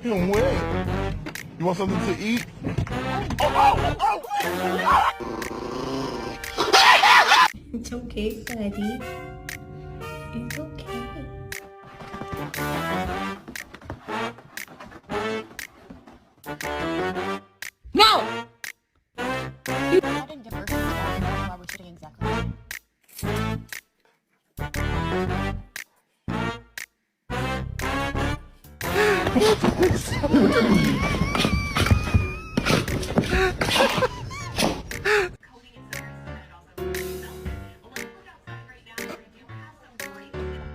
Him wet. You want something to eat? It's okay, buddy. It's okay. No! How did diversity while we're shooting exactly?